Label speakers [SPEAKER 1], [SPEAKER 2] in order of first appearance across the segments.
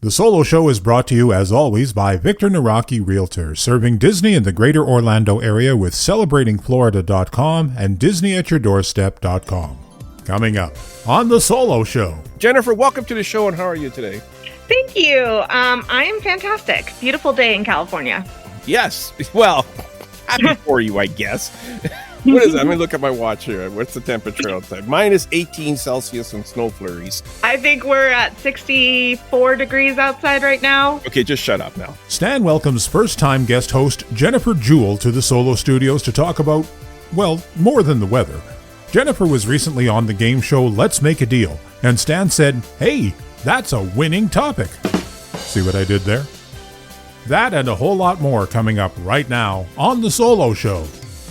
[SPEAKER 1] The Solo Show is brought to you, as always, by Victor Naraki Realtor, serving Disney in the greater Orlando area with celebratingflorida.com and disneyatyourdoorstep.com. Coming up on The Solo Show.
[SPEAKER 2] Jennifer, welcome to the show, and how are you today?
[SPEAKER 3] Thank you. I am fantastic. Beautiful day in California.
[SPEAKER 2] Yes. Well, happy for you, I guess. What is it? Let me look at my watch here. What's the temperature outside? Minus 18 Celsius and snow flurries.
[SPEAKER 3] I think we're at 64 degrees outside right now.
[SPEAKER 2] Okay, just shut up now.
[SPEAKER 1] Stan welcomes first-time guest host Jennifer Juhl to the Solo Studios to talk about, well, more than the weather. Jennifer was recently on the game show Let's Make a Deal, and Stan said, "Hey, that's a winning topic." See what I did there? That and a whole lot more coming up right now on The Solo Show.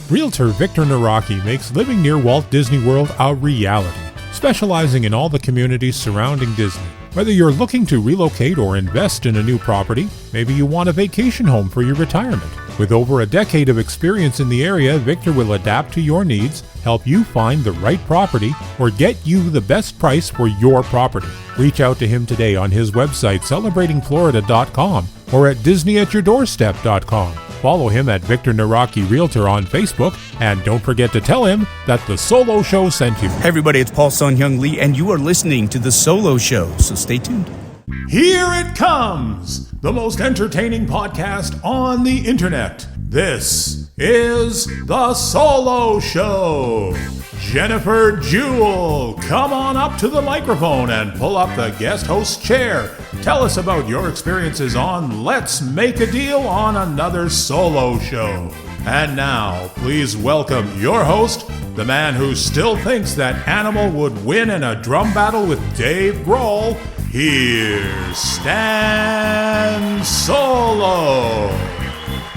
[SPEAKER 1] Realtor Victor Naraki makes living near Walt Disney World a reality, specializing in all the communities surrounding Disney. Whether you're looking to relocate or invest in a new property, maybe you want a vacation home for your retirement. With over a decade of experience in the area, Victor will adapt to your needs, help you find the right property, or get you the best price for your property. Reach out to him today on his website, celebratingflorida.com, or at disneyatyourdoorstep.com. Follow him at Victor Naraki Realtor on Facebook, and don't forget to tell him that The Solo Show sent you.
[SPEAKER 4] Hey everybody, it's Paul Sun-Hyung Lee, and you are listening to The Solo Show, so stay tuned.
[SPEAKER 1] Here it comes, the most entertaining podcast on the internet. This is The Solo Show. Jennifer Juhl, come on up to the microphone and pull up the guest host's chair. Tell us about your experiences on Let's Make a Deal on another Solo Show. And now, please welcome your host, the man who still thinks that Animal would win in a drum battle with Dave Grohl. Here's Stan Solo.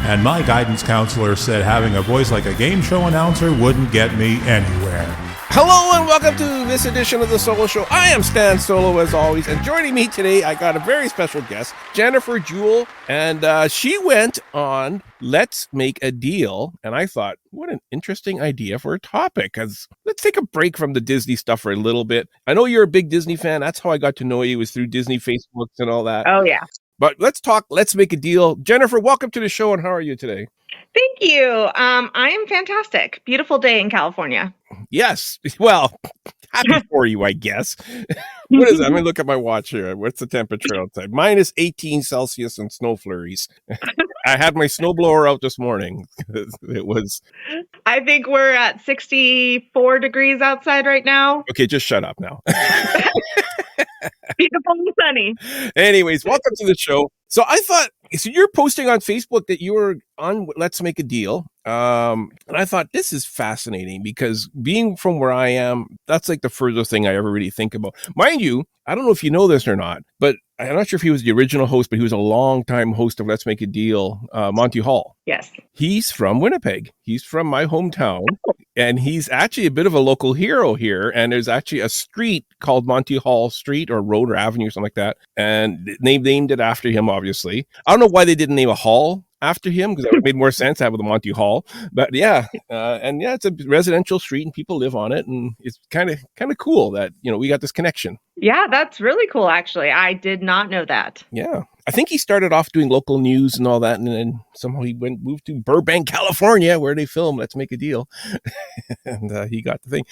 [SPEAKER 1] And my guidance counselor said having a voice like a game show announcer wouldn't get me anywhere.
[SPEAKER 2] Hello and welcome to this edition of The Solo Show. I am Stan Solo, as always, and joining me today, I got a very special guest, Jennifer Juhl, and she went on Let's Make a Deal, and I thought, what an interesting idea for a topic, because let's take a break from the Disney stuff for a little bit. I know you're a big Disney fan. That's how I got to know you, was through Disney Facebooks and all that.
[SPEAKER 3] Oh, yeah.
[SPEAKER 2] But let's talk Let's Make a Deal. Jennifer, welcome to the show, and how are you today?
[SPEAKER 3] Thank you. I am fantastic. Beautiful day in California.
[SPEAKER 2] Yes. Well, happy for you, I guess. What is it? Let me look at my watch here. What's the temperature outside? Minus 18 Celsius and snow flurries. I had my snowblower out this morning. It was...
[SPEAKER 3] I think we're at 64 degrees outside right now.
[SPEAKER 2] Okay, just shut up now.
[SPEAKER 3] Beautiful and sunny.
[SPEAKER 2] Anyways, welcome to the show. So I thought, so you're posting on Facebook that you were on Let's Make a Deal. And I thought, this is fascinating because being from where I am, that's like the furthest thing I ever really think about. Mind you, I don't know if you know this or not, but I'm not sure if he was the original host, but he was a long-time host of Let's Make a Deal, Monty Hall.
[SPEAKER 3] Yes.
[SPEAKER 2] He's from Winnipeg. He's from my hometown, and he's actually a bit of a local hero here. And there's actually a street called Monty Hall Street or Road or Avenue or something like that. And they named it after him, obviously. I don't know why they didn't name a hall after him, because that would have made more sense to have the Monty Hall. But yeah, it's a residential street and people live on it, and it's kind of cool that, you know, we got this connection.
[SPEAKER 3] Yeah, that's really cool, actually. I did not know that.
[SPEAKER 2] Yeah. I think he started off doing local news and all that, and then somehow he moved to Burbank, California, where they film Let's Make a Deal. And he got the thing.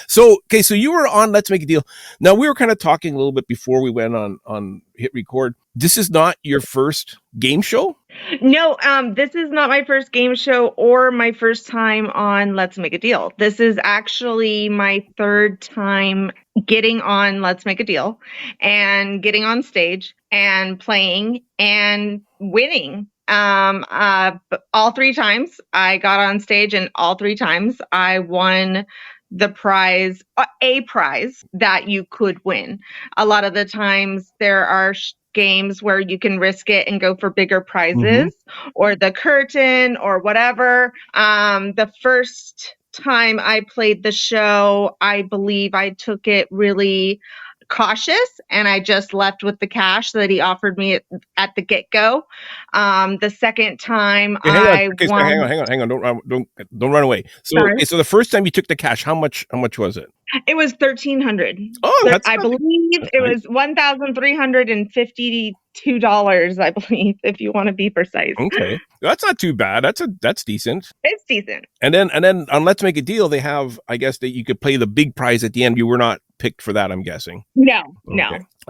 [SPEAKER 2] So you were on Let's Make a Deal. Now, we were kind of talking a little bit before we went on hit record. This is not your first game show?
[SPEAKER 3] No, this is not my first game show or my first time on Let's Make a Deal. This is actually my third time getting on Let's Make a Deal and getting on stage and playing and winning. All three times I got on stage, and all three times I won the prize, a prize that you could win. A lot of the times there are games where you can risk it and go for bigger prizes, or the curtain or whatever. The first time I played the show, I believe I took it really cautious, and I just left with the cash that he offered me at the get-go. The second time won.
[SPEAKER 2] Hang on, don't run away. So the first time you took the cash, how much was it?
[SPEAKER 3] It was $1,300.
[SPEAKER 2] Oh,
[SPEAKER 3] I believe it was $1,350 $2, I believe, if you want to be precise.
[SPEAKER 2] Okay, that's not too bad. That's decent.
[SPEAKER 3] It's decent.
[SPEAKER 2] And then on Let's Make a Deal, they have, I guess, that you could play the big prize at the end. You were not picked for that, I'm guessing.
[SPEAKER 3] No.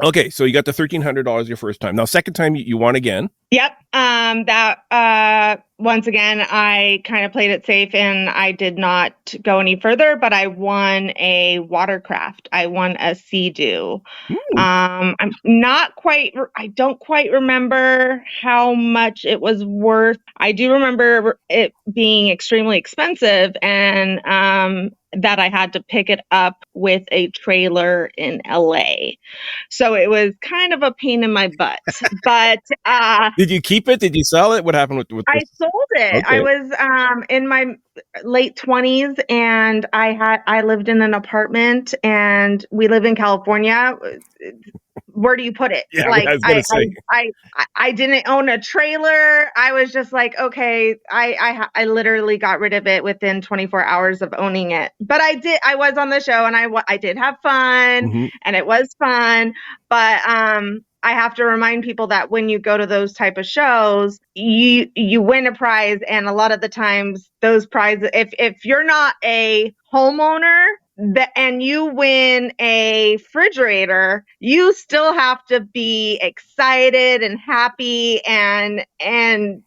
[SPEAKER 2] Okay, so you got the $1,300 your first time. Now, second time you won again.
[SPEAKER 3] Yep. That once again, I kind of played it safe and I did not go any further, but I won a watercraft. I won a Sea-Doo. I don't quite remember how much it was worth. I do remember it being extremely expensive and that I had to pick it up with a trailer in LA. So it was kind of a pain in my butt. But
[SPEAKER 2] did you keep it? Did you sell it? What happened with this?
[SPEAKER 3] I sold it.
[SPEAKER 2] Okay.
[SPEAKER 3] I was in my late 20s and I lived in an apartment and we live in California. Where do you put it?
[SPEAKER 2] Yeah,
[SPEAKER 3] like
[SPEAKER 2] I was gonna say.
[SPEAKER 3] I didn't own a trailer. I was just like, okay, I literally got rid of it within 24 hours of owning it. But I was on the show and I did have fun and it was fun. But I have to remind people that when you go to those type of shows, you win a prize, and a lot of the times those prizes, if you're not a homeowner and you win a refrigerator, you still have to be excited and happy and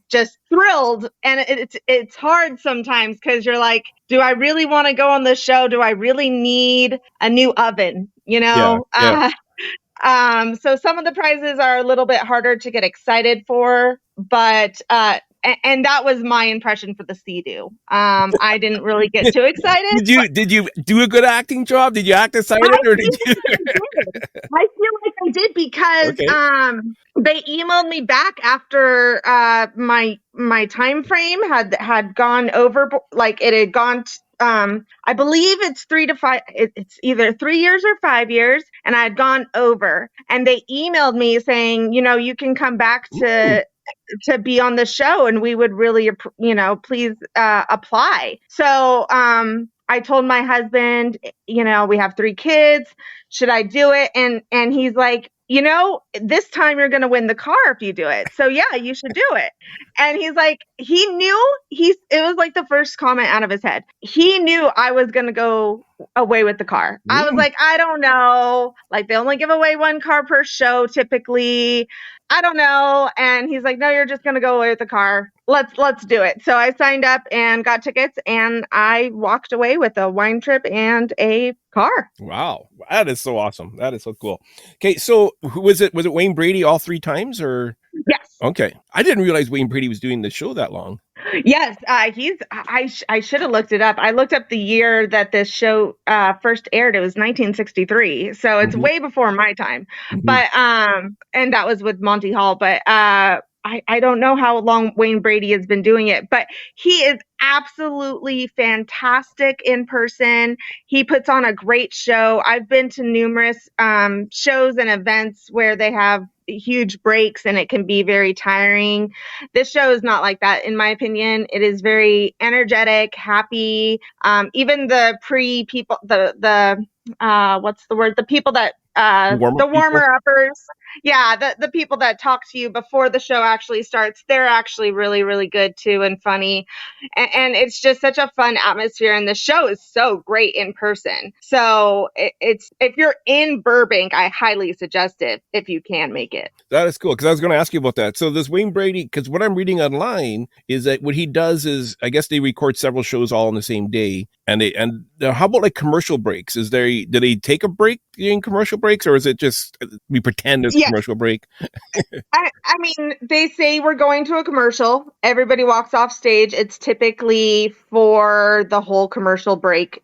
[SPEAKER 3] just thrilled. And it's hard sometimes because you're like, do I really want to go on this show? Do I really need a new oven? You know?
[SPEAKER 2] Yeah.
[SPEAKER 3] So some of the prizes are a little bit harder to get excited for, but and that was my impression for the Sea-Doo. I didn't really get too excited.
[SPEAKER 2] Did you do a good acting job? Did you act excited, or did you?
[SPEAKER 3] I feel like I did because they emailed me back after my time frame had gone over, like it had gone. I believe it's 3 to 5. It's either 3 years or 5 years, and I had gone over. And they emailed me saying, you can come back to be on the show, and we would really, please apply. So I told my husband, we have 3 kids. Should I do it? And he's like, this time you're going to win the car if you do it. So yeah, you should do it. And he's like, he knew it was like the first comment out of his head. He knew I was going to go away with the car. I was like, I don't know. Like they only give away 1 car per show typically. I don't know. And he's like, no, you're just going to go away with the car. Let's do it. So I signed up and got tickets, and I walked away with a wine trip and a car.
[SPEAKER 2] Wow. That is so awesome. That is so cool. Okay. So was it Wayne Brady all 3 times, or?
[SPEAKER 3] Yes.
[SPEAKER 2] Okay. I didn't realize Wayne Brady was doing the show that long.
[SPEAKER 3] Yes. I should have looked it up. I looked up the year that this show first aired. It was 1963. So it's way before my time. But and that was with Monty Hall. But I don't know how long Wayne Brady has been doing it, but he is absolutely fantastic in person. He puts on a great show. I've been to numerous shows and events where they have huge breaks and it can be very tiring. This show is not like that, in my opinion. It is very energetic, happy. Even the people, the what's the word? The people that the warmer uppers. Yeah, the people that talk to you before the show actually starts, they're actually really, really good too and funny. And it's just such a fun atmosphere. And the show is so great in person. So it's if you're in Burbank, I highly suggest it if you can make it.
[SPEAKER 2] That is cool, because I was going to ask you about that. So this Wayne Brady, because what I'm reading online is that what he does is, I guess they record several shows all on the same day. And how about like commercial breaks? Do they take a break during commercial breaks, or is it just we pretend there's a commercial break?
[SPEAKER 3] I mean, they say we're going to a commercial. Everybody walks off stage. It's typically for the whole commercial break,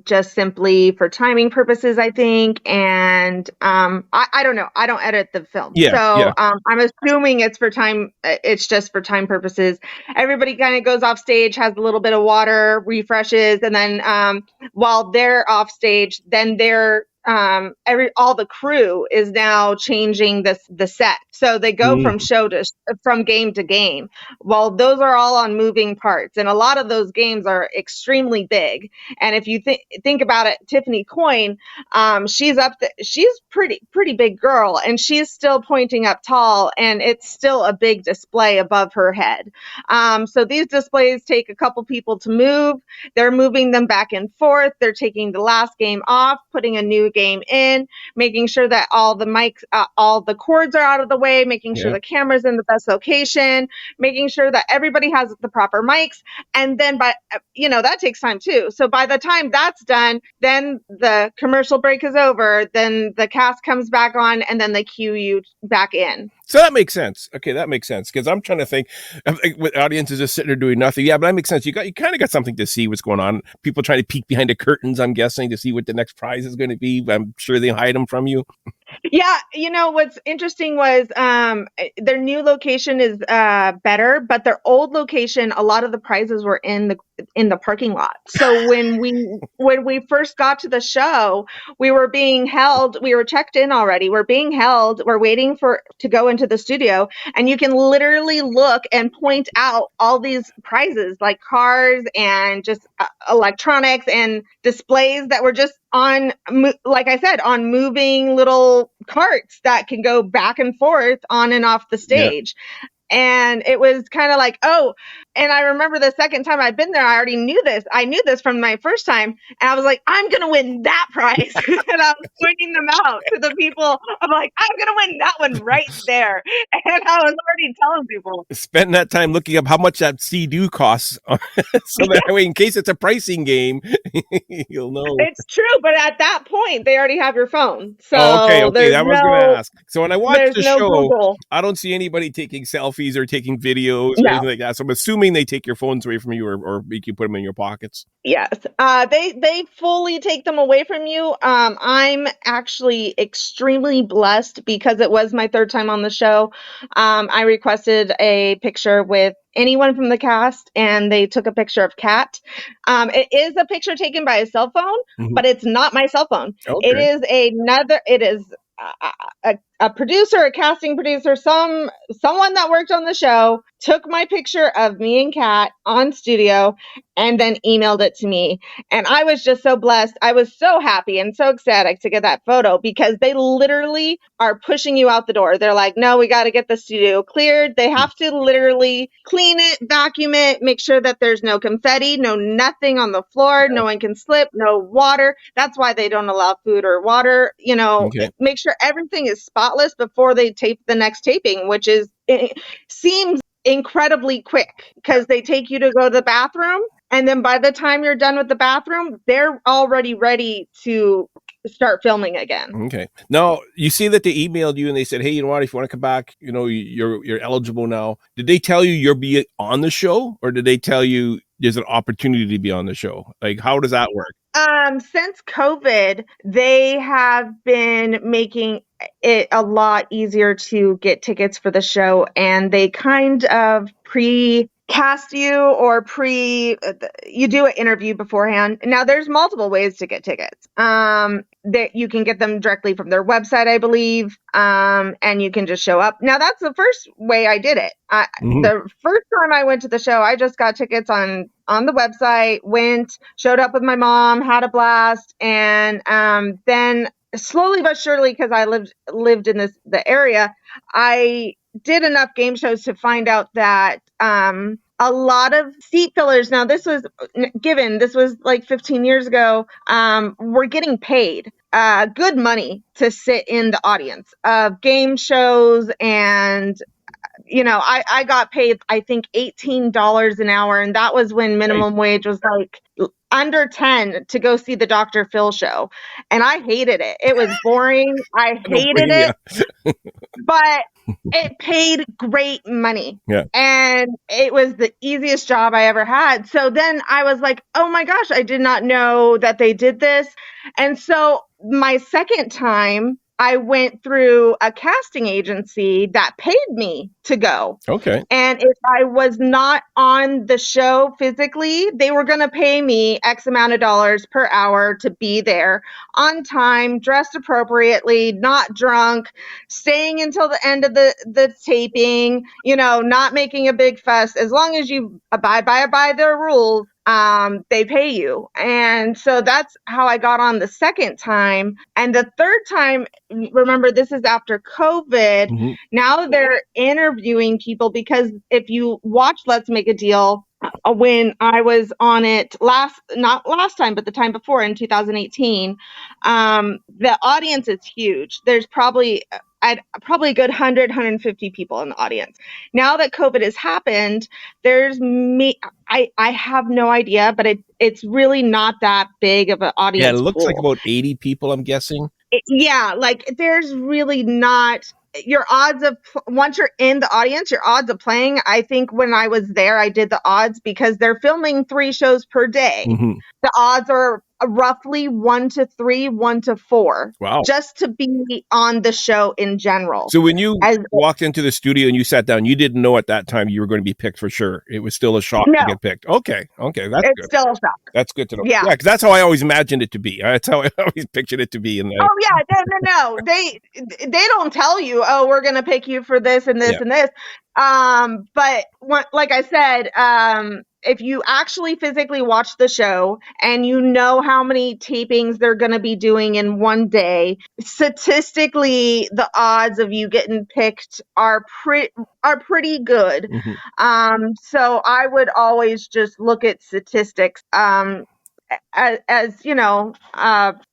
[SPEAKER 3] just simply for timing purposes, I think. And I don't know. I don't edit the film. I'm assuming it's for time. It's just for time purposes. Everybody kind of goes off stage, has a little bit of water, refreshes. And then while they're off stage, then they're all the crew is now changing the set. So they go from game to game. Well, those are all on moving parts, and a lot of those games are extremely big. And if you think about it, Tiffany Coyne, she's pretty big girl, and she's still pointing up tall, and it's still a big display above her head. So these displays take a couple people to move. They're moving them back and forth. They're taking the last game off, putting a new game in, making sure that all the mics, all the cords are out of the way, making sure the camera's in the best location, making sure that everybody has the proper mics. And then that takes time too. So by the time that's done, then the commercial break is over, then the cast comes back on, and then they cue you back in.
[SPEAKER 2] So that makes sense. Okay, that makes sense, because I'm trying to think with audiences just sitting there doing nothing. Yeah, but that makes sense. You kind of got something to see what's going on. People trying to peek behind the curtains, I'm guessing, to see what the next prize is going to be. I'm sure they hide them from you.
[SPEAKER 3] Yeah, what's interesting was their new location is better, but their old location, a lot of the prizes were in the parking lot. So when we first got to the show, we were being held. We were checked in already. We're being held. We're waiting to go into the studio, and you can literally look and point out all these prizes like cars and just electronics and displays that were just on, like I said, on moving little carts that can go back and forth on and off the stage. Yeah. And it was kind of like, oh, and I remember the second time I'd been there, I already knew this. I knew this from my first time. And I was like, I'm going to win that prize. And I was pointing them out to the people. I'm like, I'm going to win that one right there. And I was already telling people.
[SPEAKER 2] Spend that time looking up how much that CD costs. So that way, in case it's a pricing game, you'll know.
[SPEAKER 3] It's true. But at that point, they already have your phone. So
[SPEAKER 2] okay. That was going to ask. So when I watch the show,
[SPEAKER 3] Google.
[SPEAKER 2] I don't see anybody taking selfies or taking videos or anything like that. So I'm assuming they take your phones away from you or make you put them in your pockets.
[SPEAKER 3] Yes, they fully take them away from you. I'm actually extremely blessed because it was my third time on the show. I requested a picture with anyone from the cast, and they took a picture of Kat. It is a picture taken by a cell phone, but it's not my cell phone. Okay. It is a producer, a casting producer, someone that worked on the show took my picture of me and Kat on studio and then emailed it to me. And I was just so blessed. I was so happy and so ecstatic to get that photo because they literally are pushing you out the door. They're like, no, we got to get the studio cleared. They have to literally clean it, vacuum it, make sure that there's no confetti, no nothing on the floor. No one can slip, no water. That's why they don't allow food or water, make sure everything is spotless before they tape the next taping, which seems incredibly quick because they take you to go to the bathroom. And then by the time you're done with the bathroom, they're already ready to start filming again.
[SPEAKER 2] Okay. Now, you see that they emailed you and they said, hey, you know what, if you want to come back, you're eligible now. Did they tell you you'll be on the show, or did they tell you there's an opportunity to be on the show? Like, how does that work?
[SPEAKER 3] Since COVID, they have been making it a lot easier to get tickets for the show, and they kind of cast you or you do an interview beforehand. Now there's multiple ways to get tickets. That you can get them directly from their website, I believe. And you can just show up. Now that's the first way I did it. The first time I went to the show, I just got tickets on the website, showed up with my mom, had a blast. And, then slowly but surely, because I lived in the area, I did enough game shows to find out that a lot of seat fillers, now this was like 15 years ago, were getting paid good money to sit in the audience of game shows. And I got paid, I think, $18 an hour, and that was when minimum wage was like under 10 to go see the Dr. Phil show. And I hated it. It was boring. I hated it. But it paid great money. Yeah. And it was the easiest job I ever had. So then I was like, oh my gosh, I did not know that they did this. And so my second time, I went through a casting agency that paid me to go.
[SPEAKER 2] Okay.
[SPEAKER 3] And if I was not on the show physically, they were going to pay me X amount of dollars per hour to be there on time, dressed appropriately, not drunk, staying until the end of the taping, not making a big fuss. As long as you abide by their rules, they pay you. And so that's how I got on the second time. And the third time, remember, this is after COVID.
[SPEAKER 2] Mm-hmm.
[SPEAKER 3] Now they're interviewing people, because if you watch Let's Make a Deal, when I was on it not last time, but the time before in 2018, the audience is huge. There's probably a good 150 people in the audience. Now that COVID has happened, there's me. I have no idea, but it's really not that big of an audience.
[SPEAKER 2] Yeah, it looks
[SPEAKER 3] pool.
[SPEAKER 2] like about 80 people, I'm guessing.
[SPEAKER 3] There's really not your odds of, once you're in the audience, your odds of playing. I think when I was there, I did the odds because they're filming 3 shows per day.
[SPEAKER 2] Mm-hmm.
[SPEAKER 3] The odds are roughly 1 to 3, 1 to 4.
[SPEAKER 2] Wow.
[SPEAKER 3] Just to be on the show in general.
[SPEAKER 2] So when you walked into the studio and you sat down, you didn't know at that time you were going to be picked for sure. It was still a shock to get picked. Okay. That's
[SPEAKER 3] it's
[SPEAKER 2] good.
[SPEAKER 3] Still a shock.
[SPEAKER 2] That's good to know.
[SPEAKER 3] Yeah,
[SPEAKER 2] because that's how I always imagined it to be. That's how I always pictured it to be.
[SPEAKER 3] Oh yeah, no. They don't tell you, oh, we're gonna pick you for this and this and this. But like I said, if you actually physically watch the show and you know how many tapings they're going to be doing in one day, statistically, the odds of you getting picked are pretty good.
[SPEAKER 2] Mm-hmm.
[SPEAKER 3] So I would always just look at statistics. As you know,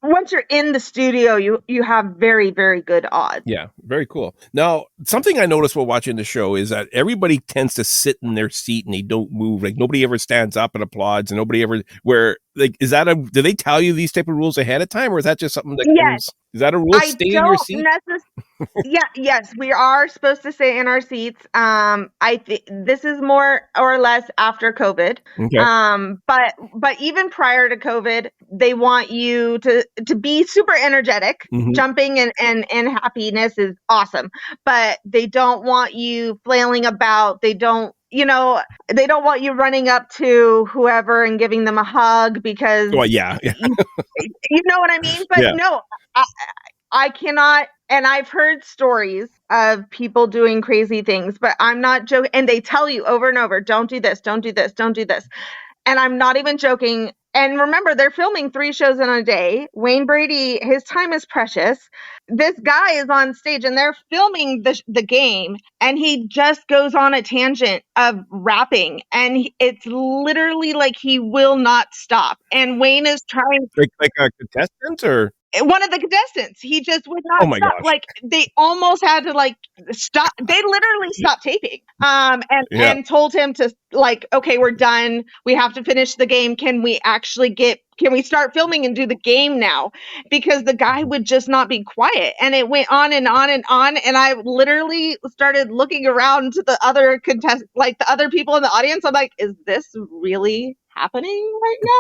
[SPEAKER 3] once you're in the studio, you have very, very good odds.
[SPEAKER 2] Yeah, very cool. Now, something I noticed while watching the show is that everybody tends to sit in their seat and they don't move. Like nobody ever stands up and applauds, and nobody ever. Do they tell you these type of rules ahead of time, or is that just something that comes? Is that a rule? Stay in your seat.
[SPEAKER 3] Yes, we are supposed to stay in our seats. I think this is more or less after COVID.
[SPEAKER 2] Okay.
[SPEAKER 3] But even prior to COVID, they want you to be super energetic.
[SPEAKER 2] Mm-hmm.
[SPEAKER 3] Jumping and happiness is awesome, but they don't want you flailing about. They don't want you running up to whoever and giving them a hug because.
[SPEAKER 2] Well, yeah.
[SPEAKER 3] You know what I mean? But no, I cannot. And I've heard stories of people doing crazy things, but I'm not joking. And they tell you over and over, don't do this, don't do this, don't do this. And I'm not even joking. And remember, they're filming 3 shows in a day. Wayne Brady, his time is precious. This guy is on stage and they're filming the game, and he just goes on a tangent of rapping, and it's literally like he will not stop. And Wayne is trying
[SPEAKER 2] like a contestant or
[SPEAKER 3] one of the contestants. He just would not stop.
[SPEAKER 2] Gosh.
[SPEAKER 3] Like they almost had to stop. They literally stopped taping. And told him to okay, we're done. We have to finish the game. Can we start filming and do the game now? Because the guy would just not be quiet. And it went on and on and on. And I literally started looking around to the other the other people in the audience. I'm like, is this really happening right now?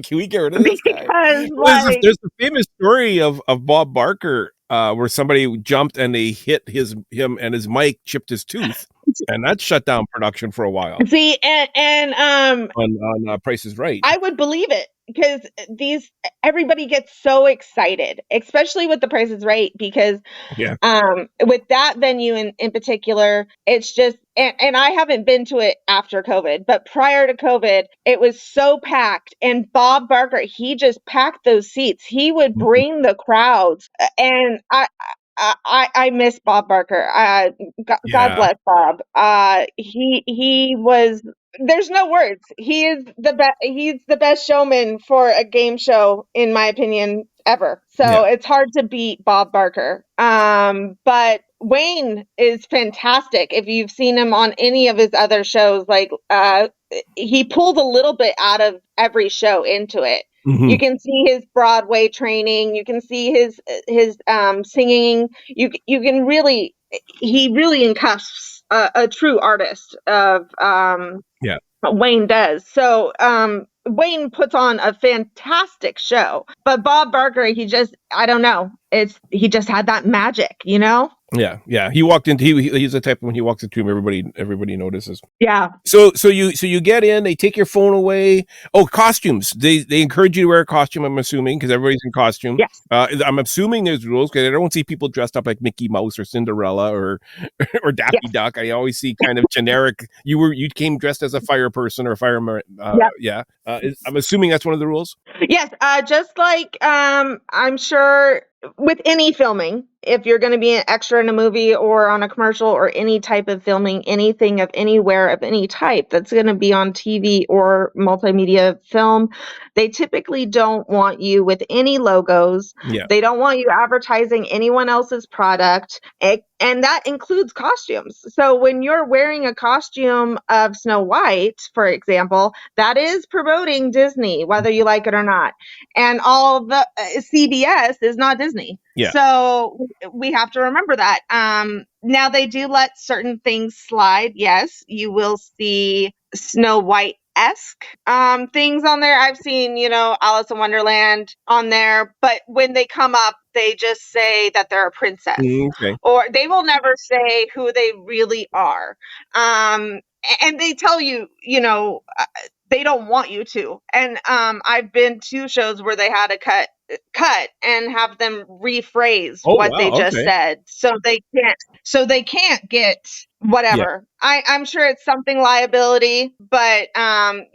[SPEAKER 2] Can we get rid of this guy?
[SPEAKER 3] Because
[SPEAKER 2] there's the famous story of Bob Barker where somebody jumped and they hit him and his mic chipped his tooth, and that shut down production for a while.
[SPEAKER 3] See, and
[SPEAKER 2] on Price is Right.
[SPEAKER 3] I would believe it, because everybody gets so excited, especially with the Price is Right, because with that venue in particular, it's just, and I haven't been to it after COVID, but prior to COVID, it was so packed. And Bob Barker, he just packed those seats. He would bring the crowds, and I miss Bob Barker. God bless Bob. He was. There's no words. He is the best. He's the best showman for a game show, in my opinion, ever. So it's hard to beat Bob Barker. But Wayne is fantastic. If you've seen him on any of his other shows, he pulled a little bit out of every show into it. Mm-hmm. You can see his Broadway training. You can see his singing. You can really, he really encuffs a true artist of Wayne does. So Wayne puts on a fantastic show, but Bob Barker, I don't know. He just had that magic, you know?
[SPEAKER 2] Yeah. He walked into he's the type when he walks into him, everybody notices.
[SPEAKER 3] Yeah.
[SPEAKER 2] So you get in, they take your phone away. Oh, costumes. They encourage you to wear a costume, I'm assuming, because everybody's in costume.
[SPEAKER 3] Yes.
[SPEAKER 2] I'm assuming there's rules because I don't see people dressed up like Mickey Mouse or Cinderella or Daffy Duck. I always see kind of generic. You came dressed as a fire person or a fireman. Yeah. I'm assuming that's one of the rules.
[SPEAKER 3] Yes. Just like I'm sure with any filming, if you're going to be an extra in a movie or on a commercial or any type of filming, anything of anywhere of any type that's going to be on TV or multimedia film, they typically don't want you with any logos.
[SPEAKER 2] Yeah.
[SPEAKER 3] They don't want you advertising anyone else's product. And that includes costumes. So when you're wearing a costume of Snow White, for example, that is promoting Disney, whether you like it or not. And all the CBS is not Disney.
[SPEAKER 2] Yeah.
[SPEAKER 3] So we have to remember that. Now they do let certain things slide. Yes, you will see Snow White-esque things on there. I've seen, Alice in Wonderland on there, but when they come up, they just say that they're a princess.
[SPEAKER 2] Okay.
[SPEAKER 3] Or they will never say who they really are. And they tell you, they don't want you to. And I've been to shows where they had to cut and have them rephrase what they just said, so they can't get whatever. Yeah. I'm sure it's something liability, but I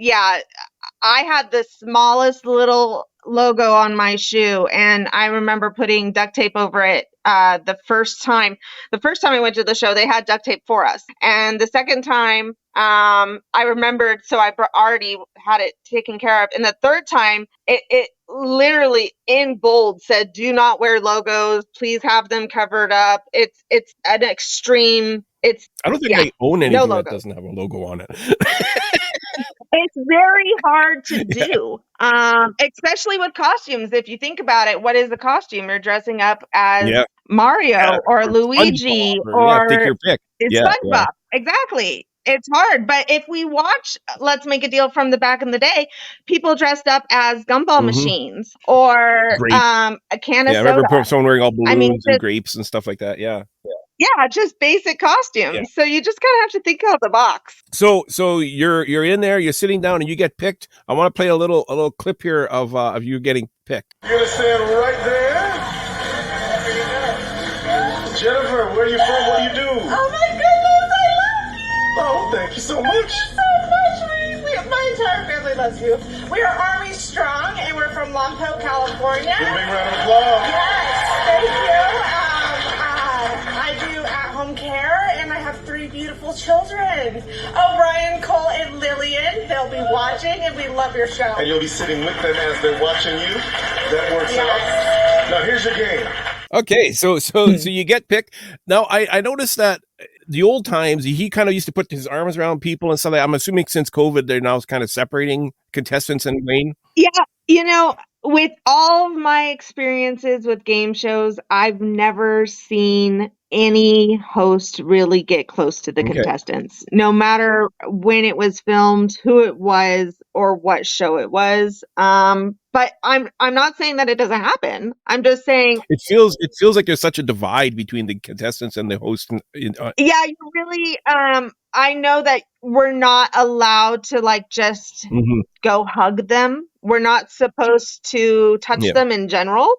[SPEAKER 3] had the smallest little logo on my shoe, and I remember putting duct tape over it. The first time I went to the show, they had duct tape for us, and the second time, I remembered, so I already had it taken care of. And the third time, it literally in bold said, "Do not wear logos. Please have them covered up." It's an extreme.
[SPEAKER 2] I don't think I own anything that doesn't have a logo on it.
[SPEAKER 3] It's very hard to do, especially with costumes. If you think about it, what is a costume? You're dressing up as Mario or Luigi or
[SPEAKER 2] take your pick.
[SPEAKER 3] SpongeBob. Yeah. Exactly. It's hard. But if we watch Let's Make a Deal from the back in the day, people dressed up as gumball machines or a can of soda.
[SPEAKER 2] I remember someone wearing all balloons and grapes and stuff like that. Yeah.
[SPEAKER 3] Yeah, just basic costumes. Yeah. So you just kind of have to think out the box.
[SPEAKER 2] So you're in there, you're sitting down, and you get picked. I want to play a little clip here of you getting picked.
[SPEAKER 5] You're gonna stand right there. Jennifer, where are you from? What do you do?
[SPEAKER 6] Oh my goodness, I love you.
[SPEAKER 5] Oh, thank you so much.
[SPEAKER 6] Thank you so much. My entire family loves you. We are Army Strong, and we're from Lompoc, California.
[SPEAKER 5] Give a big round of applause.
[SPEAKER 6] Yes, thank you. I do at-home care, and I have 3 beautiful children. Brian, Cole, and Lillian. They'll be watching, and we love your show.
[SPEAKER 5] And you'll be sitting with them as they're watching you. That works out. Now, here's your game.
[SPEAKER 2] Okay, so you get picked. Now, I noticed that the old times, he kind of used to put his arms around people and stuff like that. I'm assuming since COVID, they're now kind of separating contestants and Wayne.
[SPEAKER 3] Yeah, with all of my experiences with game shows, I've never seen any host really get close to the contestants, no matter when it was filmed, who it was, or what show it was. But I'm not saying that it doesn't happen. I'm just saying
[SPEAKER 2] it feels like there's such a divide between the contestants and the host.
[SPEAKER 3] Yeah, you really. I know that we're not allowed to just go hug them. We're not supposed to touch them in general.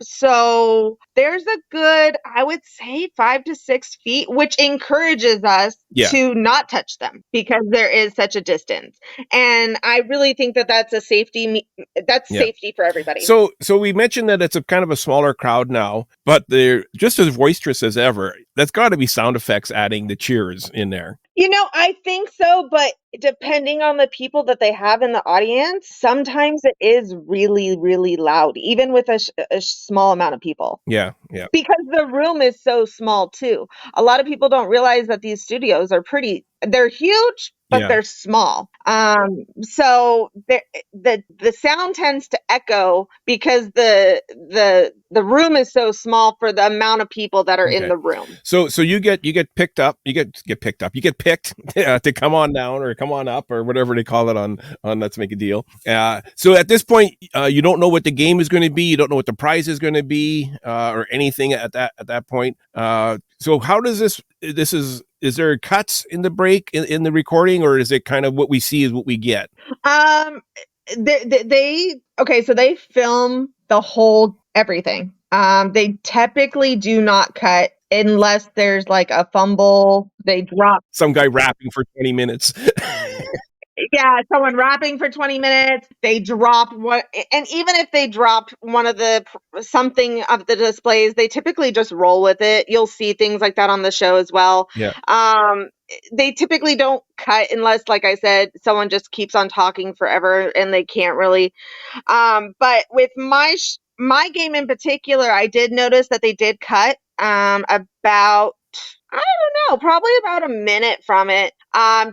[SPEAKER 3] So there's a good, I would say 5 to 6 feet, which encourages us to not touch them because there is such a distance. And I really think that that's a safety. That's safety for everybody.
[SPEAKER 2] So we mentioned that it's a kind of a smaller crowd now, but they're just as boisterous as ever. That's got to be sound effects adding the cheers in there.
[SPEAKER 3] I think so, but depending on the people that they have in the audience, sometimes it is really, really loud, even with a small amount of people.
[SPEAKER 2] Yeah.
[SPEAKER 3] Because the room is so small too. A lot of people don't realize that these studios are they're huge, but
[SPEAKER 2] Yeah.
[SPEAKER 3] they're small. So the sound tends to echo because the room is so small for the amount of people that are in
[SPEAKER 2] Okay.
[SPEAKER 3] the room.
[SPEAKER 2] So you get picked up. You get picked to come on down or come on up or whatever they call it on Let's Make a Deal. So at this point, you don't know what the game is going to be. You don't know what the prize is going to be or anything at that point. So how does this is there cuts in the break in the recording, or is it kind of what we see is what we get?
[SPEAKER 3] So they film the whole everything. They typically do not cut unless there's like a fumble. They drop
[SPEAKER 2] Some guy rapping for 20 minutes.
[SPEAKER 3] Yeah, someone rapping for 20 minutes. They drop one, and even if they dropped one of something of the displays, they typically just roll with it. You'll see things like that on the show as well.
[SPEAKER 2] Yeah.
[SPEAKER 3] They typically don't cut unless, like I said, someone just keeps on talking forever and they can't really. But with my game in particular, I did notice that they did cut about, I don't know, probably about a minute from it.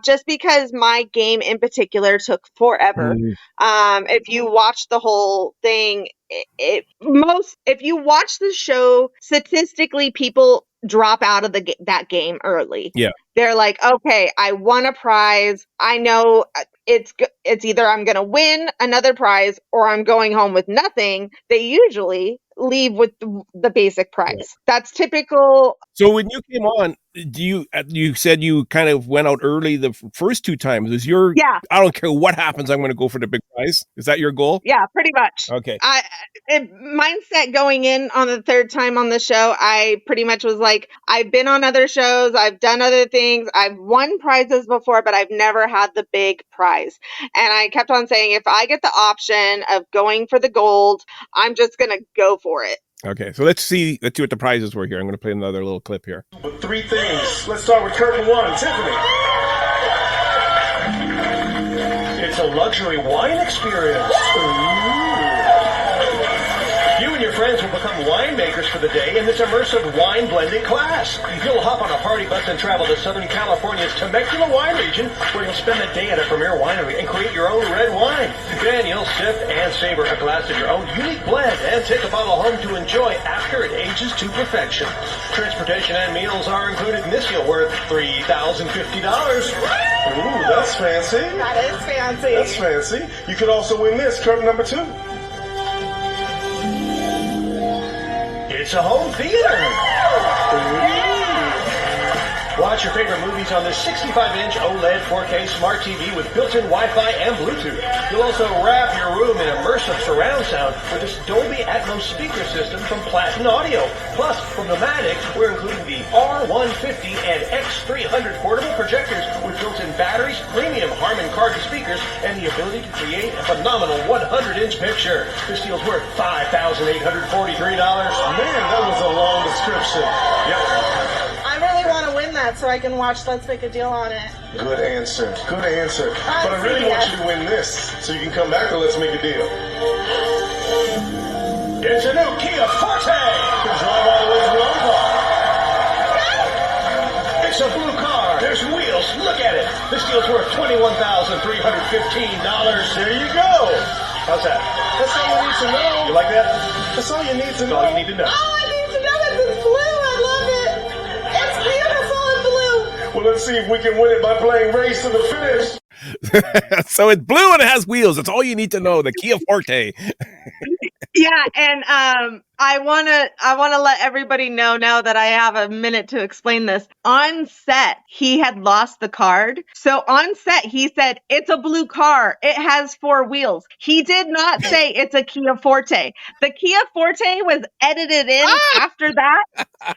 [SPEAKER 3] Just because my game in particular took forever. If you watch the whole thing, if you watch the show, statistically, people drop out of that game early.
[SPEAKER 2] Yeah.
[SPEAKER 3] They're like, okay, I won a prize. I know it's either I'm going to win another prize or I'm going home with nothing. They usually leave with the basic prize. Yeah. That's typical.
[SPEAKER 2] So when you came on, you said you kind of went out early the first two times. Was your I don't care what happens, I'm going to go for the big prize. Is that your goal?
[SPEAKER 3] Yeah, pretty much.
[SPEAKER 2] Okay.
[SPEAKER 3] Mindset going in on the third time on the show, I pretty much was like, I've been on other shows, I've done other things, I've won prizes before, but I've never had the big prize. And I kept on saying, if I get the option of going for the gold, I'm just going to go for it.
[SPEAKER 2] Okay, so let's see what the prizes were here. I'm going to play another little clip here.
[SPEAKER 5] With 3 things. Let's start with curtain 1, Tiffany. It's a luxury wine experience. Ooh. You and your friends will become winemakers for the day in this immersive wine blending class. You'll hop on a party bus and travel to Southern California's Temecula wine region, where you'll spend the day at a premier winery and create your own red wine. Then you'll sip and savor a glass of your own unique blend and take a bottle home to enjoy after it ages to perfection. Transportation and meals are included in this deal worth $3,050. Ooh, that's fancy.
[SPEAKER 6] That is fancy.
[SPEAKER 5] That's fancy. You could also win this, curtain number 2. It's a home theater. Ooh. Watch your favorite movies on this 65-inch OLED 4K smart TV with built-in Wi-Fi and Bluetooth. You'll also wrap your room in immersive surround sound with this Dolby Atmos speaker system from Platin Audio. Plus, from Nomadic, we're including the R150 and X300 portable projectors with built-in batteries, premium Harman Kardon speakers, and the ability to create a phenomenal 100-inch picture. This deal's worth $5,843. Man, that was a long description. Yep.
[SPEAKER 6] I really want to win that so I can watch Let's Make a Deal on it.
[SPEAKER 5] Good answer. Good answer. But I really want you to win this so you can come back to Let's Make a Deal. It's a new Kia Forte. You can drive all the way to your own car. It's a blue car. There's wheels. Look at it. This deal's worth $21,315. There you go. How's that?
[SPEAKER 6] That's all you need to know.
[SPEAKER 5] You like that? That's all you need to know. That's all you need to know.
[SPEAKER 6] All I need to know is it's blue. I love it. It's beautiful in blue.
[SPEAKER 5] Well, let's see if we can win it by playing Race to the Finish.
[SPEAKER 2] So it's blue and it has wheels. That's all you need to know. The Kia Forte.
[SPEAKER 3] Yeah, and I wanna let everybody know now that I have a minute to explain this. On set, he had lost the card. So on set, he said, it's a blue car. It has 4 wheels. He did not say it's a Kia Forte. The Kia Forte was edited in after that.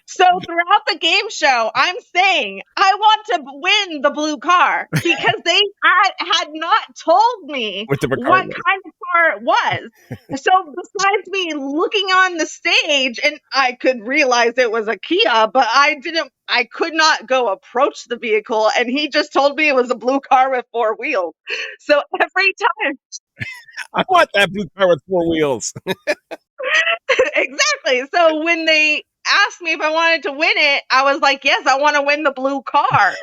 [SPEAKER 3] So throughout the game show, I'm saying I want to win the blue car because they had not told me what kind of car it was. So besides me looking on the stage, and I could realize it was a Kia, but I could not go approach the vehicle, and he just told me it was a blue car with 4 wheels. So every time
[SPEAKER 2] I want that blue car with 4 wheels.
[SPEAKER 3] Exactly. So when they asked me if I wanted to win it, I was like, yes, I want to win the blue car.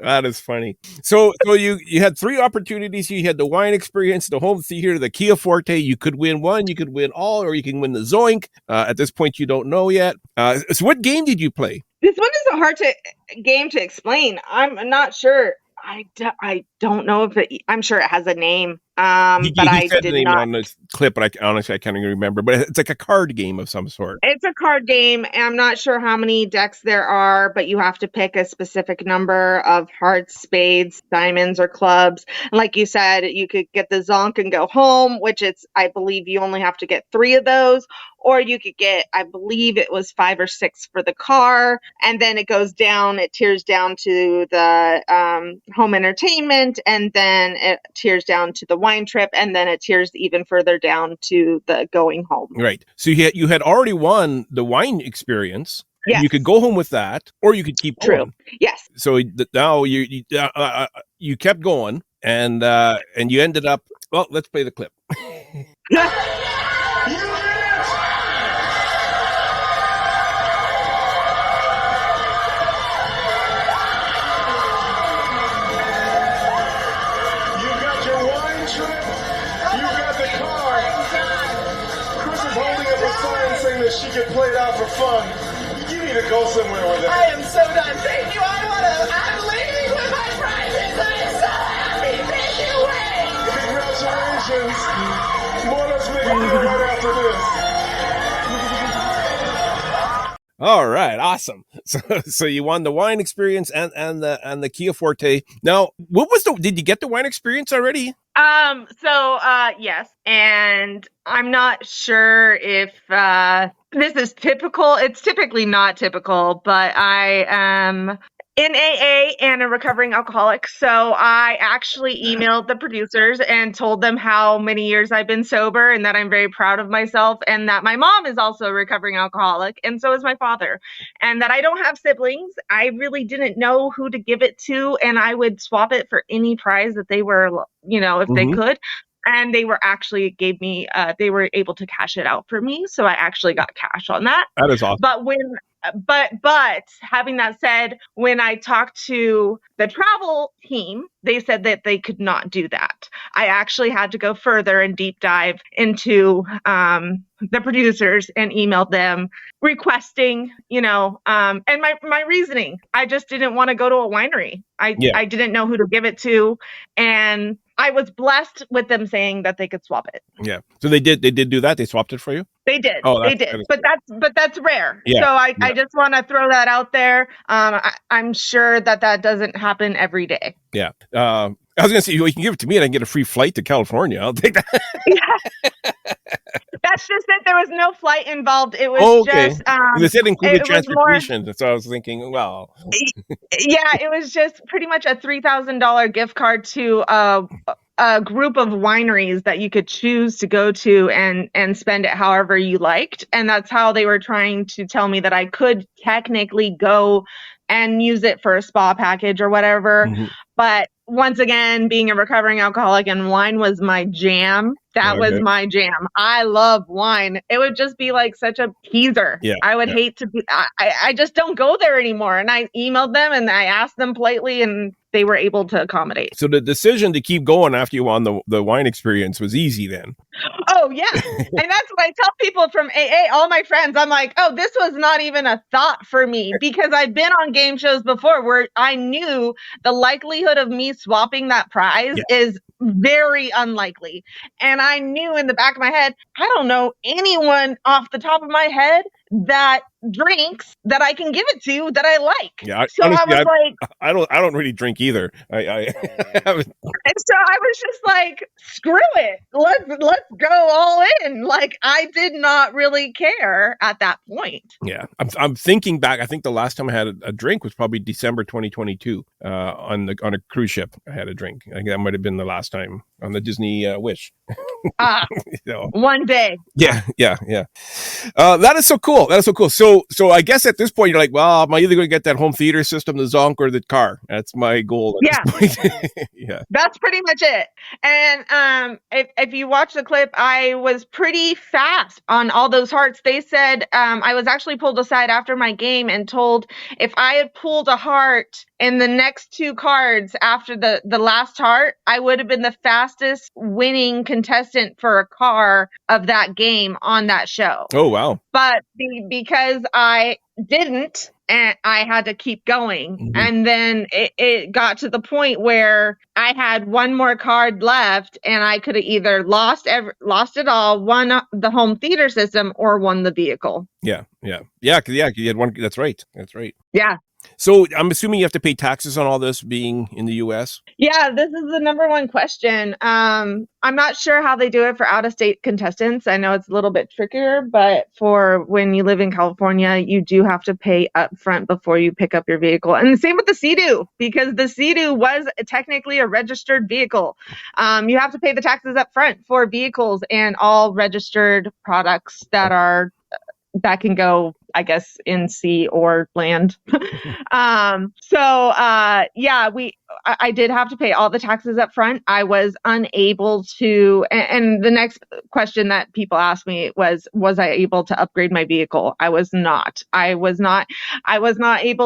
[SPEAKER 2] That is funny. So you had 3 opportunities. You had the wine experience, the home theater, the Kia Forte. You could win one, you could win all, or you can win the Zoink. At this point, you don't know yet. So what game did you play?
[SPEAKER 3] This one is a hard game to explain. I'm not sure. I don't know if I'm sure it has a name. But I
[SPEAKER 2] said
[SPEAKER 3] did
[SPEAKER 2] the name
[SPEAKER 3] not.
[SPEAKER 2] on this clip, but honestly, I can't even remember. But it's like a card game of some sort.
[SPEAKER 3] It's a card game. I'm not sure how many decks there are, but you have to pick a specific number of hearts, spades, diamonds, or clubs. And like you said, you could get the zonk and go home, which I believe you only have to get 3 of those. Or you could get, I believe it was 5 or 6 for the car. And then it goes down, it tiers down to the home entertainment. And then it tiers down to the wine trip. And then it tiers even further down to the going home.
[SPEAKER 2] Right. So you had already won the wine experience.
[SPEAKER 3] Yes.
[SPEAKER 2] You could go home with that, or you could keep going.
[SPEAKER 3] Yes.
[SPEAKER 2] So now you kept going, and you ended up. Well, let's play the clip.
[SPEAKER 7] She could play it out for fun. You need to go somewhere with it.
[SPEAKER 6] I am so done. Thank you. I'm leaving with my prizes. I am so happy. Thank you, Wayne.
[SPEAKER 7] Congratulations. More Let's Make a Deal right after this.
[SPEAKER 2] All right, awesome. So you won the wine experience and the Kia Forte. Now, did you get the wine experience already?
[SPEAKER 3] Yes, and I'm not sure if this is typical. It's typically not typical, but I am in AA and a recovering alcoholic. So I actually emailed the producers and told them how many years I've been sober and that I'm very proud of myself and that my mom is also a recovering alcoholic and so is my father, and that I don't have siblings. I really didn't know who to give it to, and I would swap it for any prize that they were, if they could. And they were actually they were able to cash it out for me. So I actually got cash on that.
[SPEAKER 2] That is awesome.
[SPEAKER 3] But having that said, when I talked to the travel team, they said that they could not do that. I actually had to go further and deep dive into the producers and emailed them requesting, and my reasoning. I just didn't want to go to a winery. I didn't know who to give it to, and I was blessed with them saying that they could swap it.
[SPEAKER 2] Yeah. So they did do that? They swapped it for you?
[SPEAKER 3] They did.
[SPEAKER 2] Oh,
[SPEAKER 3] they did. But that's rare.
[SPEAKER 2] Yeah.
[SPEAKER 3] So I just want to throw that out there. I'm sure that doesn't happen every day.
[SPEAKER 2] Yeah. I was going to say, you can give it to me and I can get a free flight to California. I'll take that.
[SPEAKER 3] Yeah. That's just that there was no flight involved. It was just...
[SPEAKER 2] They said included transportation. So I was thinking, well...
[SPEAKER 3] Yeah, it was just pretty much a $3,000 gift card to a group of wineries that you could choose to go to and spend it however you liked. And that's how they were trying to tell me that I could technically go and use it for a spa package or whatever. Mm-hmm. But once again, being a recovering alcoholic, and wine was my jam. That was my jam. I love wine. It would just be like such a teaser. Yeah, I would hate to be, I just don't go there anymore. And I emailed them and I asked them politely and they were able to accommodate.
[SPEAKER 2] So the decision to keep going after you won the wine experience was easy then.
[SPEAKER 3] Oh, yeah. And that's what I tell people from AA, all my friends. I'm like, oh, this was not even a thought for me, because I've been on game shows before where I knew the likelihood of me swapping that prize is very unlikely. And I knew in the back of my head, I don't know anyone off the top of my head that drinks that I can give it to that I like.
[SPEAKER 2] Yeah,
[SPEAKER 3] so honestly, I was
[SPEAKER 2] like, I don't really drink either. I haven't.
[SPEAKER 3] And so I was just like, screw it, let's go all in. Like, I did not really care at that point.
[SPEAKER 2] Yeah, I'm thinking back. I think the last time I had a drink was probably December 2022 on a cruise ship. I had a drink. I think that might have been the last time on the Disney Wish.
[SPEAKER 3] One day.
[SPEAKER 2] Yeah. That is so cool. So So I guess at this point you're like, well, I'm either going to get that home theater system, the Zonk, or the car. That's my goal at this point. Yeah.
[SPEAKER 3] That's pretty much it. And if you watch the clip, I was pretty fast on all those hearts. They said I was actually pulled aside after my game and told if I had pulled a heart in the next two cards after the last heart, I would have been the fastest winning contestant for a car of that game on that show.
[SPEAKER 2] Oh, wow.
[SPEAKER 3] But because I didn't, and I had to keep going.
[SPEAKER 2] Mhm.
[SPEAKER 3] And then it got to the point where I had one more card left and I could have either lost it all, won the home theater system, or won the vehicle.
[SPEAKER 2] Yeah. 'Cause you had one. That's right.
[SPEAKER 3] Yeah.
[SPEAKER 2] So I'm assuming you have to pay taxes on all this being in the U.S.
[SPEAKER 3] Yeah, this is the number one question. I'm not sure how they do it for out-of-state contestants. I know it's a little bit trickier, but for when you live in California, you do have to pay up front before you pick up your vehicle. And the same with the Sea-Doo, because the Sea-Doo was technically a registered vehicle. You have to pay the taxes up front for vehicles and all registered products that can go, I guess, in sea or land. I did have to pay all the taxes up front. I was unable to, and the next question that people asked me was I able to upgrade my vehicle? I was not able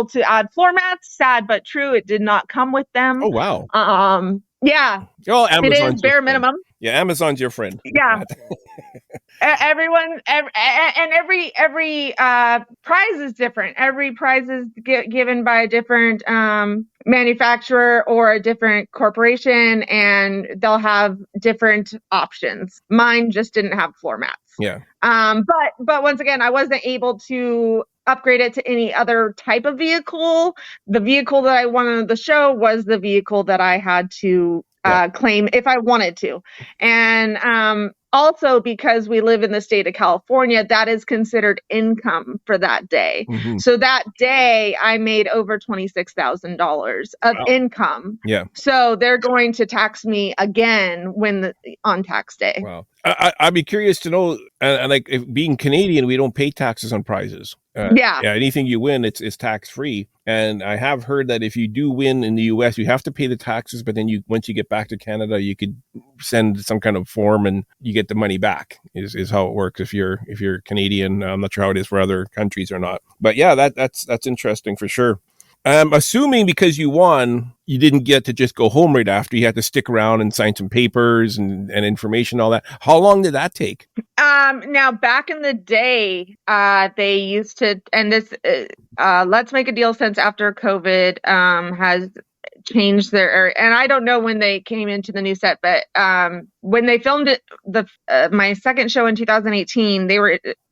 [SPEAKER 3] to add floor mats. Sad but true. It did not come with them.
[SPEAKER 2] Oh, wow.
[SPEAKER 3] Yeah.
[SPEAKER 2] Oh,
[SPEAKER 3] It is bare minimum.
[SPEAKER 2] Yeah, Amazon's your friend.
[SPEAKER 3] Yeah. Everyone, every prize is different. Every prize is given by a different manufacturer or a different corporation, and they'll have different options. Mine just didn't have floor mats.
[SPEAKER 2] Yeah.
[SPEAKER 3] But once again, I wasn't able to upgrade it to any other type of vehicle. The vehicle that I won on the show was the vehicle that I had to claim if I wanted to. And also, because we live in the state of California, that is considered income for that day.
[SPEAKER 2] Mhm.
[SPEAKER 3] So that day, I made over $26,000 of income.
[SPEAKER 2] Yeah.
[SPEAKER 3] So they're going to tax me again on tax day.
[SPEAKER 2] Wow. I'd be curious to know, and like being Canadian, we don't pay taxes on prizes.
[SPEAKER 3] Yeah.
[SPEAKER 2] Anything you win, it's tax free. And I have heard that if you do win in the U.S., you have to pay the taxes, but then once you get back to Canada, you could send some kind of form and you get the money back. Is how it works if you're Canadian. I'm not sure how it is for other countries or not, but yeah, that's interesting for sure. I'm assuming because you won, you didn't get to just go home right after. You had to stick around and sign some papers and information, all that. How long did that take?
[SPEAKER 3] Now, back in the day, they used to, and this, Let's Make a Deal since after COVID has changed their, and I don't know when they came into the new set, but when they filmed it, my second show in 2018,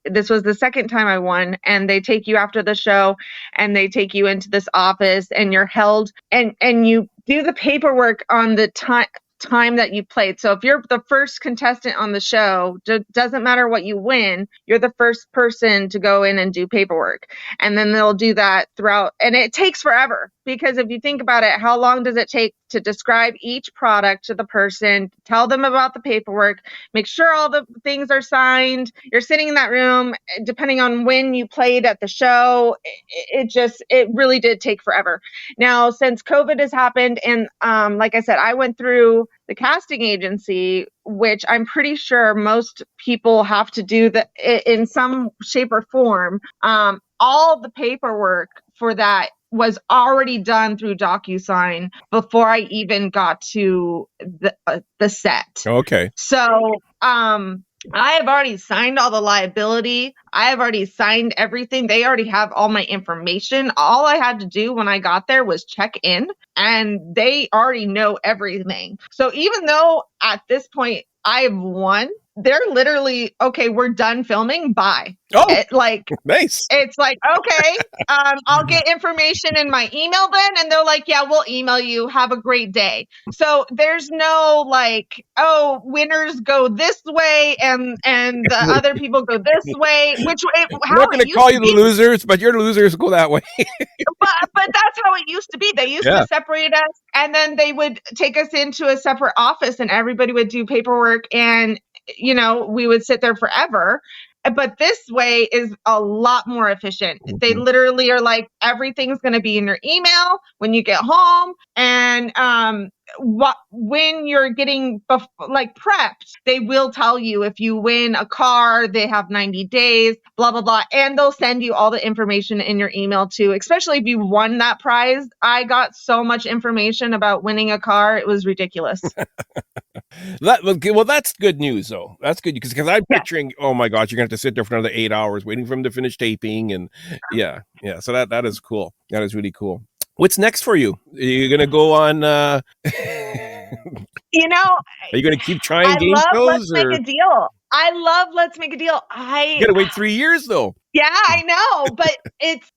[SPEAKER 3] this was the second time I won, and they take you after the show and they take you into this office and you're held and you do the paperwork on the time that you played. So if you're the first contestant on the show, doesn't matter what you win, you're the first person to go in and do paperwork. And then they'll do that throughout, and it takes forever, because if you think about it, how long does it take to describe each product to the person, tell them about the paperwork, make sure all the things are signed. You're sitting in that room, depending on when you played at the show, it really did take forever. Now, since COVID has happened, and like I said, I went through the casting agency, which I'm pretty sure most people have to do that in some shape or form. All the paperwork for that was already done through DocuSign before I even got to the set.
[SPEAKER 2] Okay.
[SPEAKER 3] So I have already signed all the liability. I have already signed everything. They already have all my information. All I had to do when I got there was check in, and they already know everything. So even though at this point I've won, they're literally, okay, we're done filming. Bye.
[SPEAKER 2] Oh,
[SPEAKER 3] nice. It's like, okay, I'll get information in my email then. And they're like, yeah, we'll email you. Have a great day. So there's no oh, winners go this way and the other people go this way.
[SPEAKER 2] I'm not going to call you the losers, but your losers go that way.
[SPEAKER 3] but that's how it used to be. They used to separate us, and then they would take us into a separate office, and everybody would do paperwork, and we would sit there forever. But this way is a lot more efficient. They literally are like, everything's going to be in your email when you get home. And when you're getting prepped, they will tell you if you win a car, they have 90 days, blah, blah, blah. And they'll send you all the information in your email too, especially if you won that prize. I got so much information about winning a car. It was ridiculous.
[SPEAKER 2] Well, that's good news, though. That's good because I'm picturing, oh my gosh, you're gonna have to sit there for another 8 hours waiting for him to finish taping, and yeah. So that is cool. That is really cool. What's next for you? Are you gonna go on? Are you gonna keep trying game shows?
[SPEAKER 3] Let's Make a Deal. I love Let's Make a Deal.
[SPEAKER 2] You gotta wait 3 years though.
[SPEAKER 3] Yeah, I know, but it's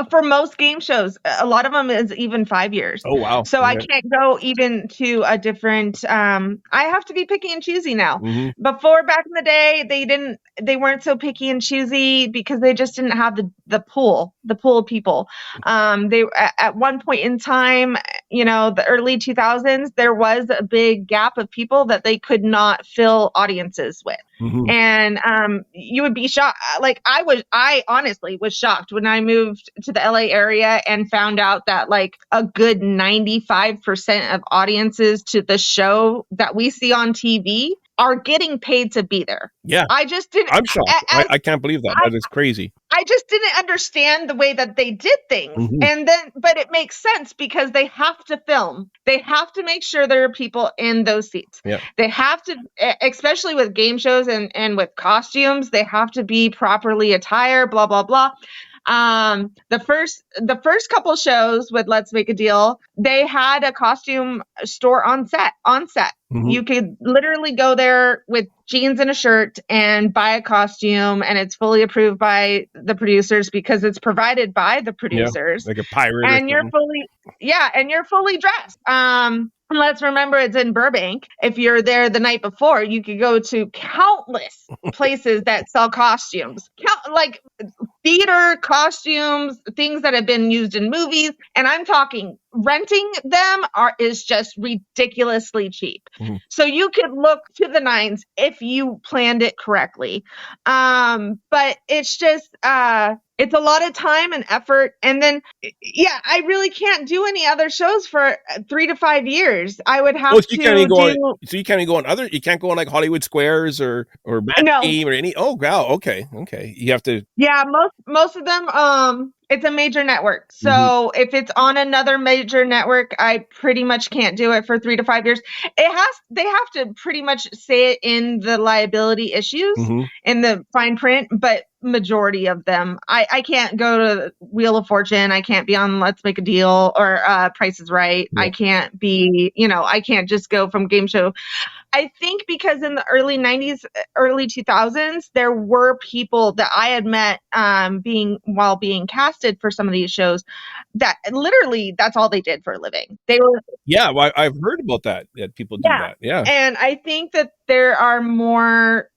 [SPEAKER 3] for most game shows. A lot of them is even 5 years.
[SPEAKER 2] Oh wow!
[SPEAKER 3] So I can't go even to a different. I have to be picky and choosy now.
[SPEAKER 2] Mm-hmm.
[SPEAKER 3] Before, back in the day, they weren't so picky and choosy because they just didn't have the pool of people. They at one point in time, the early 2000s, there was a big gap of people that they could not fill audiences with.
[SPEAKER 2] Mm-hmm.
[SPEAKER 3] And you would be shocked. Like I honestly was shocked when I moved to the LA area and found out that like a good 95% of audiences to the show that we see on TV are getting paid to be there.
[SPEAKER 2] Yeah.
[SPEAKER 3] I just didn't.
[SPEAKER 2] I'm shocked. I can't believe that. That is crazy.
[SPEAKER 3] I just didn't understand the way that they did things.
[SPEAKER 2] Mm-hmm.
[SPEAKER 3] But it makes sense because they have to film. They have to make sure there are people in those seats.
[SPEAKER 2] Yeah.
[SPEAKER 3] They have to, especially with game shows and with costumes, they have to be properly attired, blah, blah, blah. The first couple shows with Let's Make a Deal, they had a costume store on set.
[SPEAKER 2] Mm-hmm.
[SPEAKER 3] You could literally go there with jeans and a shirt and buy a costume, and it's fully approved by the producers because it's provided by the producers.
[SPEAKER 2] Yeah, like a pirate.
[SPEAKER 3] And you're fully dressed. Let's remember it's in Burbank. If you're there the night before, you could go to countless places that sell costumes, like theater costumes, things that have been used in movies. And I'm talking renting them is just ridiculously cheap.
[SPEAKER 2] Mm-hmm.
[SPEAKER 3] So you could look to the nines if you planned it correctly. But it's just, it's a lot of time and effort. And then, I really can't do any other shows for 3 to 5 years. I would have
[SPEAKER 2] you can't go on you can't go on like Hollywood Squares or Match Game or any. Oh, wow. Okay. You have to.
[SPEAKER 3] Yeah. Most of them, it's a major network. So if it's on another major network, I pretty much can't do it for 3 to 5 years. They have to pretty much say it in the liability issues in the fine print, but majority of them, I can't go to Wheel of Fortune. I can't be on Let's Make a Deal or Price is Right. Yeah. I can't be, I can't just go from game show. I think because in the early 90s, early 2000s, there were people that I had met while being casted for some of these shows that literally that's all they did for a living. They were.
[SPEAKER 2] Yeah, well, I've heard about that people do that. Yeah.
[SPEAKER 3] And I think that there are more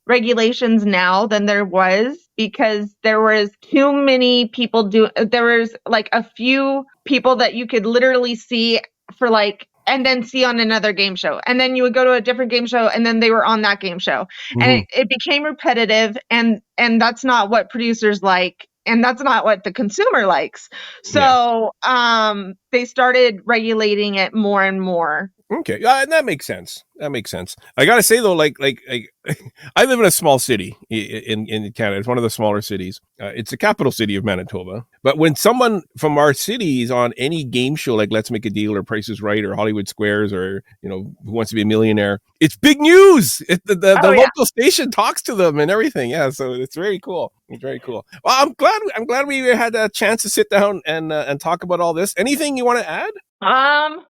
[SPEAKER 3] regulations now than there was because there was too many people there was like a few people that you could literally see for like and then see on another game show. And then you would go to a different game show and then they were on that game show. And it became repetitive and that's not what producers like. And that's not what the consumer likes. So they started regulating it more and more.
[SPEAKER 2] Okay, that makes sense. I gotta say though, like I live in a small city in Canada. It's one of the smaller cities. It's the capital city of Manitoba. But when someone from our city is on any game show like Let's Make a Deal or Price is Right or Hollywood Squares or Who Wants to Be a Millionaire, it's big news. The local station talks to them and everything. Yeah, so it's very cool. Well, I'm glad we had a chance to sit down and talk about all this. Anything you want to add?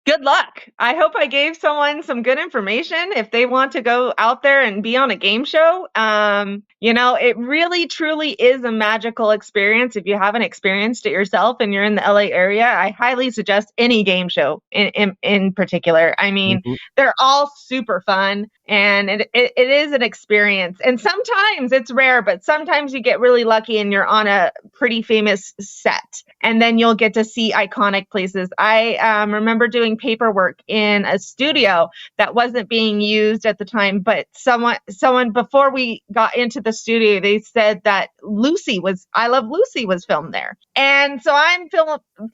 [SPEAKER 3] Good luck. I hope I gave someone some good information if they want to go out there and be on a game show. It really truly is a magical experience. If you haven't experienced it yourself and you're in the LA area, I highly suggest any game show in particular. I mean, they're all super fun and it is an experience. And sometimes it's rare, but sometimes you get really lucky and you're on a pretty famous set and then you'll get to see iconic places. I remember doing paperwork in a studio that wasn't being used at the time, but someone before we got into the studio, they said that I Love Lucy was filmed there. And so I'm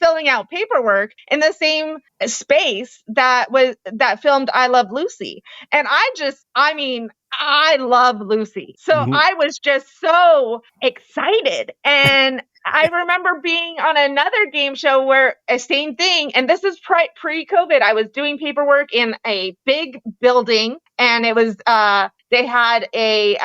[SPEAKER 3] filling out paperwork in the same space that filmed I Love Lucy. And I love Lucy. So I was just so excited. And I remember being on another game show where same thing. And this is pre-COVID. I was doing paperwork in a big building, and it was, they had a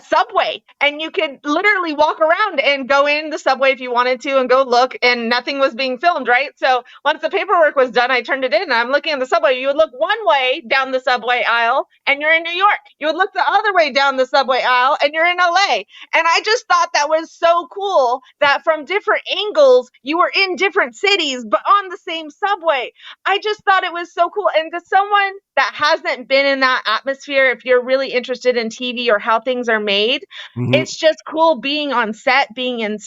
[SPEAKER 3] subway, and you could literally walk around and go in the subway if you wanted to and go look, and nothing was being filmed, right? So once the paperwork was done, I turned it in, and I'm looking at the subway. You would look one way down the subway aisle and you're in New York. You would look the other way down the subway aisle and you're in LA. And I just thought that was so cool that from different angles, you were in different cities, but on the same subway. I just thought it was so cool. And to someone that hasn't been in that atmosphere, if you're really interested in TV or how things are made, it's just cool being on set, being in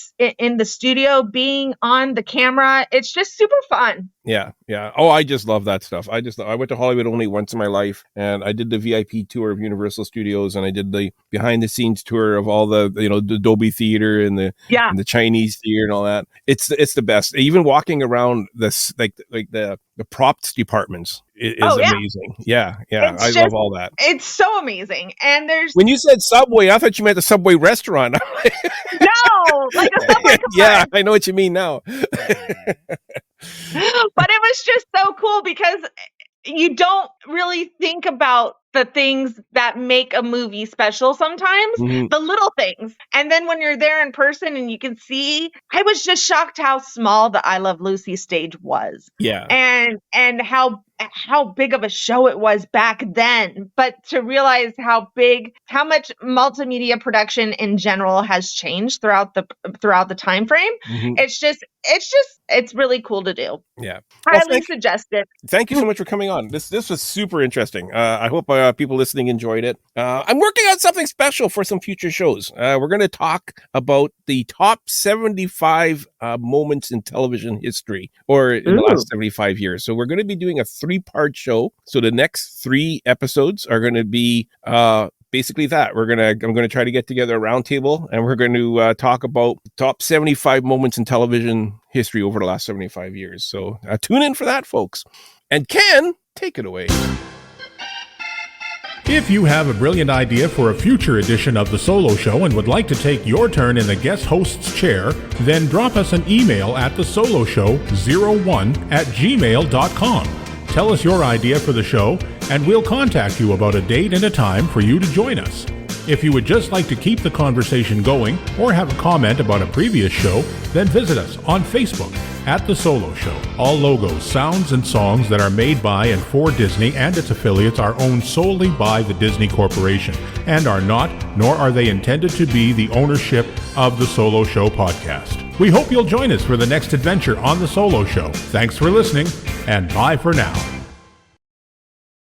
[SPEAKER 3] the studio, being on the camera. It's just super fun.
[SPEAKER 2] Yeah. Oh, I just love that stuff. I went to Hollywood only once in my life, and I did the VIP tour of Universal Studios, and I did the behind the scenes tour of all the the Dolby Theater and the Chinese theater and all that. It's the best. Even walking around this like the props departments is amazing. Yeah. I love all that.
[SPEAKER 3] It's so amazing. And
[SPEAKER 2] when you said Subway, I thought you meant the Subway restaurant.
[SPEAKER 3] No, like a Subway.
[SPEAKER 2] Yeah, I know what you mean now.
[SPEAKER 3] But it was just so cool because you don't really think about the things that make a movie special sometimes, the little things. And then when you're there in person and you can see, I was just shocked how small the I Love Lucy stage was.
[SPEAKER 2] Yeah.
[SPEAKER 3] And how big of a show it was back then, but to realize how much multimedia production in general has changed throughout the time frame. It's really cool to do.
[SPEAKER 2] Yeah.
[SPEAKER 3] Highly suggest it.
[SPEAKER 2] Thank you so much for coming on. This was super interesting. I hope people listening enjoyed it. I'm working on something special for some future shows. We're going to talk about the top 75 moments in television history, or in the last 75 years. So we're going to be doing a 3-part show. So the next 3 episodes are going to be basically that. I'm going to try to get together a roundtable, and we're going to talk about top 75 moments in television history over the last 75 years. So tune in for that, folks. And Ken, take it away.
[SPEAKER 1] If you have a brilliant idea for a future edition of The Solo Show and would like to take your turn in the guest host's chair, then drop us an email at thesoloshow01@gmail.com. Tell us your idea for the show, and we'll contact you about a date and a time for you to join us. If you would just like to keep the conversation going or have a comment about a previous show, then visit us on Facebook at The Solo Show. All logos, sounds, and songs that are made by and for Disney and its affiliates are owned solely by the Disney Corporation and are not, nor are they intended to be, the ownership of The Solo Show podcast. We hope you'll join us for the next adventure on The Solo Show. Thanks for listening, and bye for now.